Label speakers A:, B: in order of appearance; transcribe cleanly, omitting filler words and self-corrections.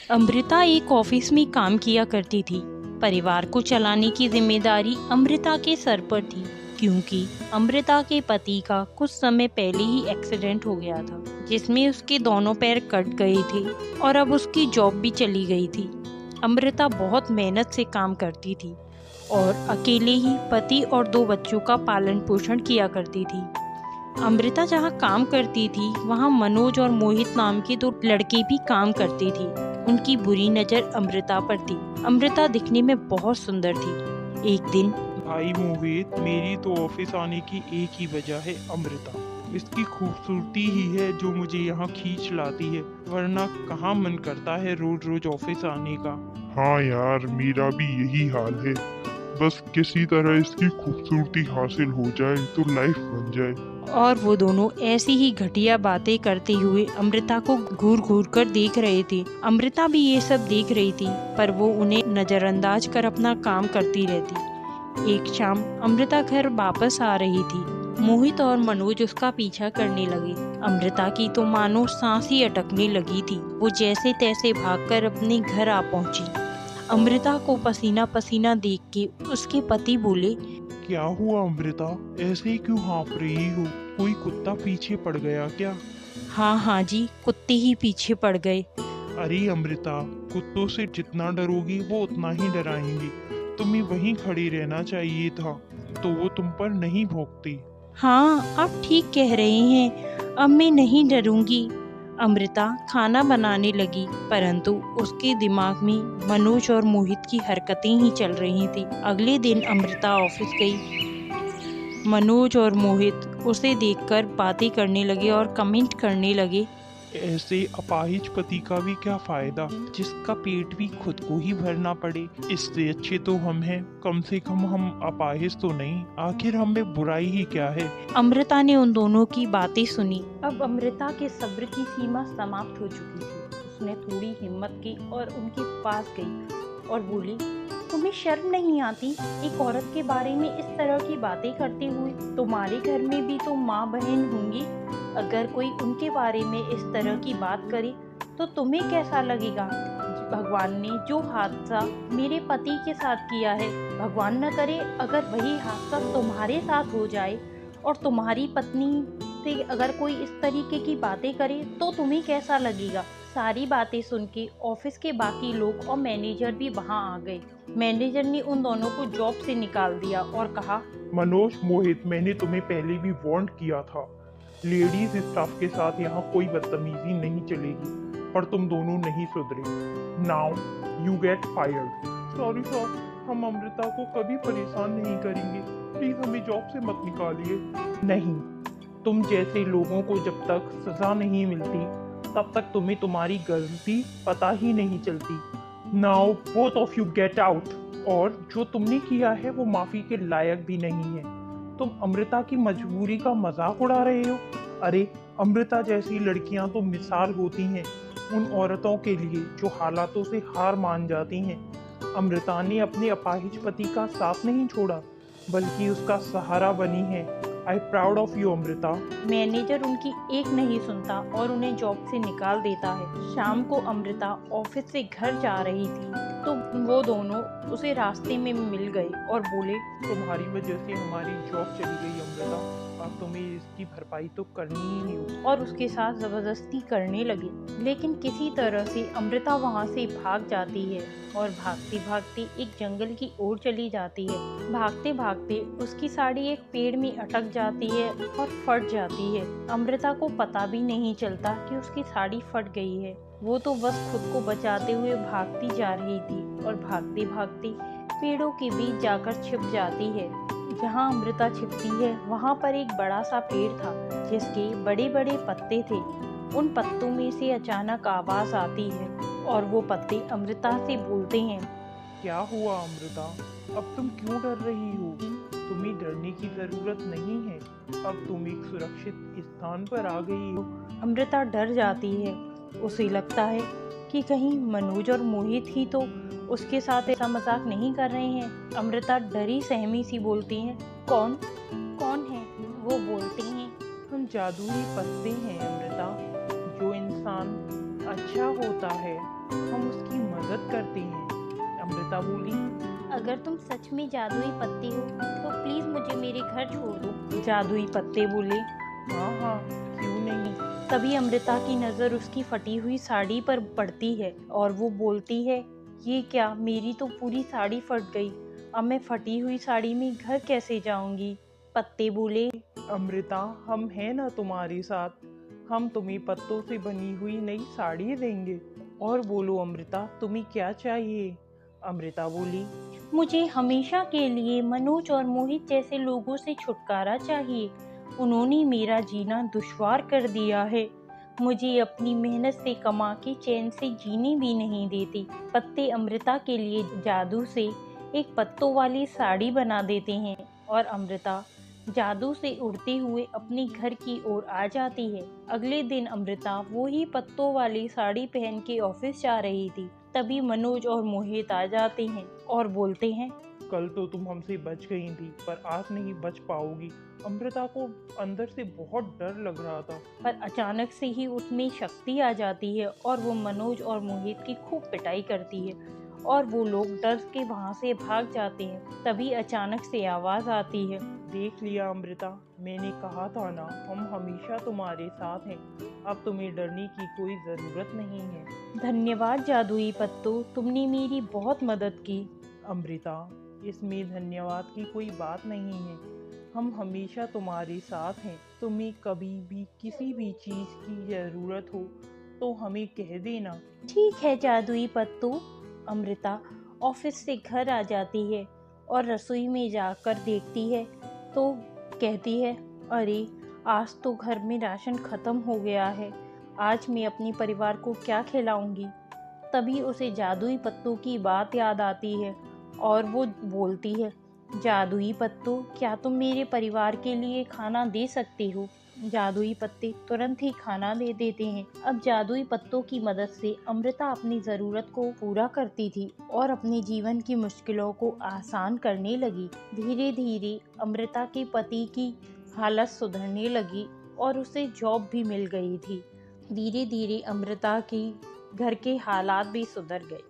A: अमृता एक ऑफिस में काम किया करती थी। परिवार को चलाने की जिम्मेदारी अमृता के सर पर थी, क्योंकि अमृता के पति का कुछ समय पहले ही एक्सीडेंट हो गया था, जिसमें उसके दोनों पैर कट गए थे और अब उसकी जॉब भी चली गई थी। अमृता बहुत मेहनत से काम करती थी और अकेले ही पति और 2 बच्चों का पालन पोषण किया करती थी। अमृता जहाँ काम करती थी, वहाँ मनोज और मोहित नाम के 2 लड़के भी काम करते थे। उनकी बुरी नज़र अमृता पर थी। अमृता दिखने में बहुत सुंदर थी। एक दिन
B: भाई मोहित, मेरी तो ऑफिस आने की एक ही वजह है अमृता। इसकी खूबसूरती ही है जो मुझे यहाँ खींच लाती है, वरना कहाँ मन करता है रोज रोज ऑफिस आने का।
C: हाँ यार, मेरा भी यही हाल है। बस किसी तरह इसकी खूबसूरती हासिल हो जाए तो लाइफ बन जाए।
A: और वो दोनों ऐसी ही घटिया बातें करते हुए अमृता को घूर घूर कर देख रहे थे। अमृता भी ये सब देख रही थी, पर वो उन्हें नजरअंदाज कर अपना काम करती रहती। एक शाम अमृता घर वापस आ रही थी। मोहित और मनोज उसका पीछा करने लगे। अमृता की तो मानो सांस ही अटकने लगी थी। वो जैसे तैसे भागकर अपने घर आ पहुंची। अमृता को पसीना पसीना देख के उसके पति बोले,
B: क्या हुआ अमृता, ऐसे ही क्यों हाँफ रही हो? कोई कुत्ता पीछे पड़ गया क्या?
A: हाँ जी, कुत्ते ही पीछे पड़ गए।
B: अरे अमृता, कुत्तों से जितना डरोगी वो उतना ही डराएंगे। तुम्हें वहीं खड़ी रहना चाहिए था, तो वो तुम पर नहीं भौंकती।
A: हाँ, आप ठीक कह रहे हैं। अब मैं नहीं डरूंगी। अमृता खाना बनाने लगी, परंतु उसके दिमाग में मनोज और मोहित की हरकतें ही चल रही थी। अगले दिन अमृता ऑफिस गई। मनोज और मोहित उसे देखकर बातें करने लगे और कमेंट करने लगे,
B: ऐसे अपाहिज पति का भी क्या फायदा, जिसका पेट भी खुद को ही भरना पड़े। इससे अच्छे तो हम हैं, कम से कम हम अपाहिज तो नहीं। आखिर हम में बुराई ही क्या है।
A: अमृता ने उन दोनों की बातें सुनी। अब अमृता के सब्र की सीमा समाप्त हो चुकी थी। उसने थोड़ी हिम्मत की और उनके पास गई और बोली, तुम्हें शर्म नहीं आती एक औरत के बारे में इस तरह की बातें करते हुए? तुम्हारे घर में भी तो माँ बहन होंगी। अगर कोई उनके बारे में इस तरह की बात करे तो तुम्हें कैसा लगेगा? भगवान ने जो हादसा मेरे पति के साथ किया है, भगवान न करे अगर वही हादसा तुम्हारे साथ हो जाए और तुम्हारी पत्नी से अगर कोई इस तरीके की बातें करे तो तुम्हें कैसा लगेगा? सारी बातें सुन के ऑफिस के बाकी लोग और मैनेजर भी वहां आ गए। मैनेजर ने उन दोनों को जॉब से निकाल दिया और कहा,
B: मनोज, मोहित, मैंने तुम्हें पहले भी वार्न किया था। लेडीज स्टाफ के साथ यहाँ कोई बदतमीजी नहीं चलेगी, पर तुम दोनों नहीं सुधरे। Now you get fired. Sorry sir, हम अमृता को कभी परेशान नहीं करेंगे। प्लीज हमें जॉब से मत निकालिए। नहीं, तुम जैसे लोगों को जब तक सजा नहीं मिलती तब तक तुम्हें तुम्हारी गलती पता ही नहीं चलती। Now both of you get out. और जो तुमने किया है वो माफी के लायक भी नहीं है। तुम अमृता की मजबूरी का मजाक उड़ा रहे हो। अरे, अमृता जैसी लड़कियां तो मिसाल होती हैं उन औरतों के लिए जो हालातों से हार मान जाती हैं। अमृता ने अपने अपाहिज पति का साथ नहीं छोड़ा, बल्कि उसका सहारा बनी है। I proud of you Amrita.
A: Manager उनकी एक नहीं सुनता और उन्हें जॉब से निकाल देता है। शाम को अमृता ऑफिस से घर जा रही थी तो वो दोनों उसे रास्ते में मिल गए और बोले,
B: तुम्हारी वजह से हमारी जॉब चली गई अमृता, अब तुम्हें इसकी भरपाई तो करनी ही नहीं होगी।
A: और उसके साथ जबरदस्ती करने लगे। लेकिन किसी तरह से अमृता वहां से भाग जाती है और भागते भागते एक जंगल की ओर चली जाती है। भागते भागते उसकी साड़ी एक पेड़ में अटक जाती है और फट जाती है। अमृता को पता भी नहीं चलता कि उसकी साड़ी फट गई है। वो तो बस खुद को बचाते हुए भागती जा रही थी और भागते भागते पेड़ों के बीच जाकर छिप जाती है। जहाँ अमृता छिपती है वहाँ पर एक बड़ा सा पेड़ था जिसके बड़े बड़े पत्ते थे। उन पत्तों में से अचानक आवाज आती है और वो पत्ते अमृता से बोलते हैं,
B: क्या हुआ अमृता, अब तुम क्यों डर रही हो? तुम्हें डरने की जरूरत नहीं है। अब तुम एक सुरक्षित स्थान पर आ गई हो।
A: अमृता डर जाती है। उसे लगता है कि कहीं मनोज और मोहित ही तो उसके साथ ऐसा मजाक नहीं कर रहे हैं। अमृता डरी सहमी सी बोलती है, कौन कौन है? वो बोलते हैं,
B: हम जादुई पत्ते हैं अमृता, जो इंसान
D: अच्छा होता है, हम उसकी मदद करते हैं। अमृता बोली।
A: अगर तुम सच में जादुई पत्ते हो तो प्लीज मुझे मेरे घर छोड़ दो। जादुई पत्ते बोले।
D: हाँ हाँ, क्यों नहीं।
A: तभी अमृता की नजर उसकी फटी हुई साड़ी पर पड़ती है और वो बोलती है, ये क्या, मेरी तो पूरी साड़ी फट गई। अब मैं फटी हुई साड़ी में घर कैसे जाऊंगी। पत्ते बोले।
D: अमृता, हम हैं ना तुम्हारे साथ, हम तुम्हें पत्तों से बनी हुई नई साड़ी देंगे। और बोलो अमृता, तुम्हें क्या चाहिए। अमृता बोली।
A: मुझे हमेशा के लिए मनोज और मोहित जैसे लोगों से छुटकारा चाहिए। उन्होंने मेरा जीना दुश्वार कर दिया है। मुझे अपनी मेहनत से कमा के चैन से जीने भी नहीं देती। पत्ते अमृता के लिए जादू से एक पत्तों वाली साड़ी बना देते हैं और अमृता जादू से उड़ते हुए अपने घर की ओर आ जाती है। अगले दिन अमृता वो ही पत्तों वाली साड़ी पहन के ऑफिस जा रही थी। तभी मनोज और मोहित आ जाते हैं और बोलते हैं,
D: कल तो तुम हमसे बच गई थी, पर आज नहीं बच पाओगी। अमृता को अंदर से बहुत डर लग रहा था।
A: पर अचानक से ही उसमें शक्ति आ जाती है और वो मनोज और मोहित की खूब पिटाई करती है और वो लोग डर के वहाँ से भाग जाते हैं। तभी अचानक से आवाज आती है,
D: देख लिया अमृता, मैंने कहा था ना, हम हमेशा तुम्हारे साथ हैं। अब तुम्हें डरने की कोई जरूरत नहीं है।
A: धन्यवाद जादुई पत्तों, तुमने मेरी बहुत मदद की।
D: अमृता, इसमें धन्यवाद की कोई बात नहीं है। हम हमेशा तुम्हारे साथ हैं। तुम्हें कभी भी किसी भी चीज की जरूरत हो तो हमें कह देना।
A: ठीक है जादुई पत्तों। अमृता ऑफिस से घर आ जाती है और रसोई में जाकर देखती है तो कहती है, अरे आज तो घर में राशन खत्म हो गया है। आज मैं अपने परिवार को क्या खिलाऊंगी। तभी उसे जादुई पत्तों की बात याद आती है और वो बोलती है, जादुई पत्तों, क्या तुम मेरे परिवार के लिए खाना दे सकती हो। जादुई पत्ते तुरंत ही खाना दे देते हैं। अब जादुई पत्तों की मदद से अमृता अपनी जरूरत को पूरा करती थी और अपने जीवन की मुश्किलों को आसान करने लगी। धीरे धीरे अमृता के पति की हालत सुधरने लगी और उसे जॉब भी मिल गई थी। धीरे धीरे अमृता की घर के हालात भी सुधर गए।